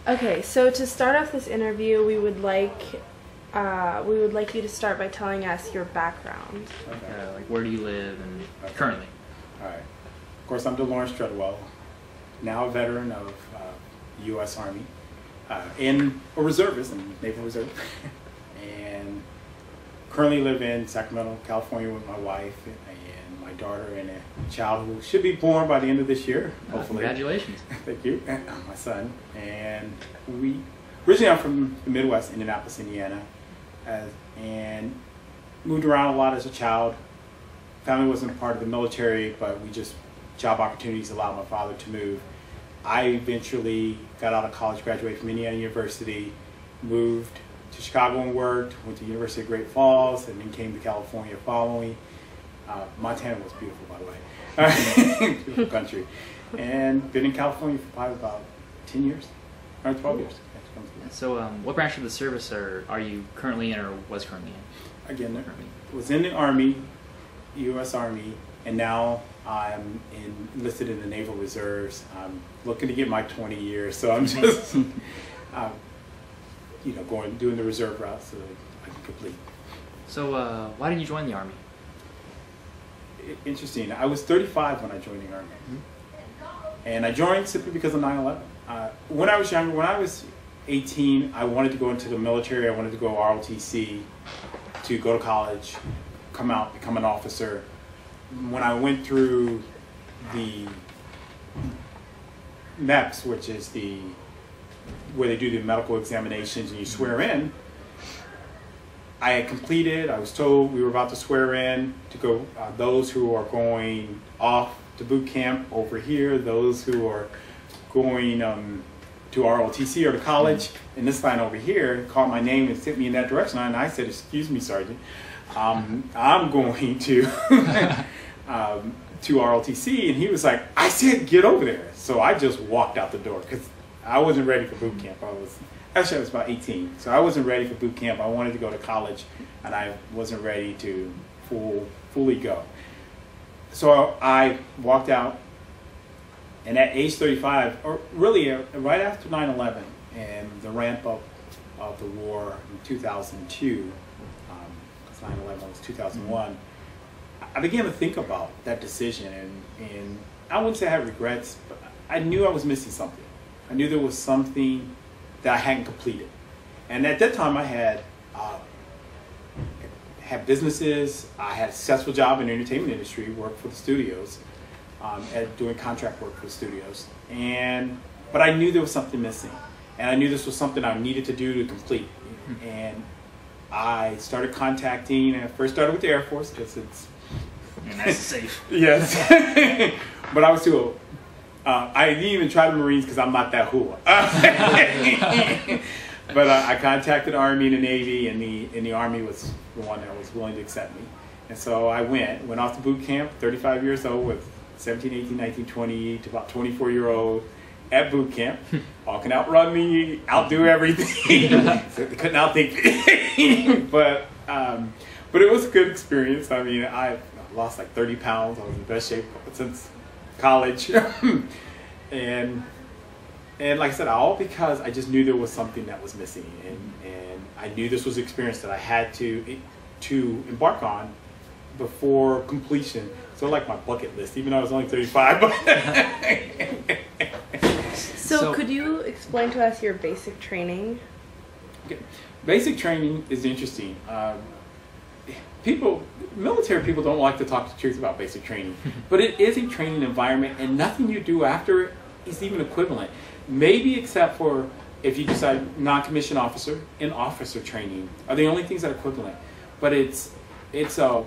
Okay, so to start off this interview, we would like you to start by telling us your background. Okay. Like where do you live and currently? All right. Of course, I'm Treadwell, now a veteran of U.S. Army, in a reservist in Naval Reserve, and currently live in Sacramento, California, with my wife and my daughter and a child who should be born by the end of this year, hopefully. Congratulations. Thank you. And my son. And originally I'm from the Midwest, Indianapolis, Indiana, and moved around a lot as a child. Family wasn't part of the military, but job opportunities allowed my father to move. I eventually got out of college, graduated from Indiana University, moved to Chicago and worked, went to the University of Great Falls, and then came to California following. Montana was beautiful, by the way. Beautiful country. And been in California for probably about 10 years, or 12 years. So what branch of the service are you currently in or was currently in? Again, was in the Army, U.S. Army, and now I'm enlisted in the Naval Reserves. I'm looking to get my 20 years, so I'm just, doing the reserve route so that I can complete. So why did you join the Army? Interesting. I was 35 when I joined the Army, and I joined simply because of 9/11. When I was younger, when I was 18, I wanted to go into the military. I wanted to go ROTC, to go to college, come out, become an officer. When I went through the MEPS, which is where they do the medical examinations and you swear in, I had completed. I was told we were about to swear in to go. Those who are going off to boot camp over here, those who are going to ROTC or to college, and this line over here called my name and sent me in that direction. And I said, "Excuse me, Sergeant, I'm going to to ROTC." And he was like, "I said get over there." So I just walked out the door because I wasn't ready for boot camp. I was about 18, so I wasn't ready for boot camp. I wanted to go to college, and I wasn't ready to fully go. So I walked out, and at age 35, or really right after 9/11 and the ramp up of the war in 2002, 9/11 was 2001, I began to think about that decision, and I wouldn't say I had regrets, but I knew I was missing something. I knew there was something that I hadn't completed. And at that time I had businesses, I had a successful job in the entertainment industry, worked for the studios, doing contract work for the studios. But I knew there was something missing. And I knew this was something I needed to do to complete. And I started contacting, and I first started with the Air Force because it's... And that's safe. Yes. But I was too old. I didn't even try the Marines because I'm not that hula. But I contacted the Army and the Navy, and the Army was the one that was willing to accept me. And so I went off to boot camp, 35 years old, with 17, 18, 19, 20, to about 24-year-old at boot camp. All can outrun me, outdo everything. So they couldn't outthink me. But it was a good experience. I mean, I lost like 30 pounds. I was in the best shape since college. and like I said, all because I just knew there was something that was missing, and I knew this was an experience that I had to embark on before completion. So like my bucket list, even though I was only 35. So could you explain to us your basic training? Okay. Basic training is interesting. Military people don't like to talk the truth about basic training, but it is a training environment, and nothing you do after it is even equivalent. Maybe except for if you decide non-commissioned officer and officer training are the only things that are equivalent. But it's a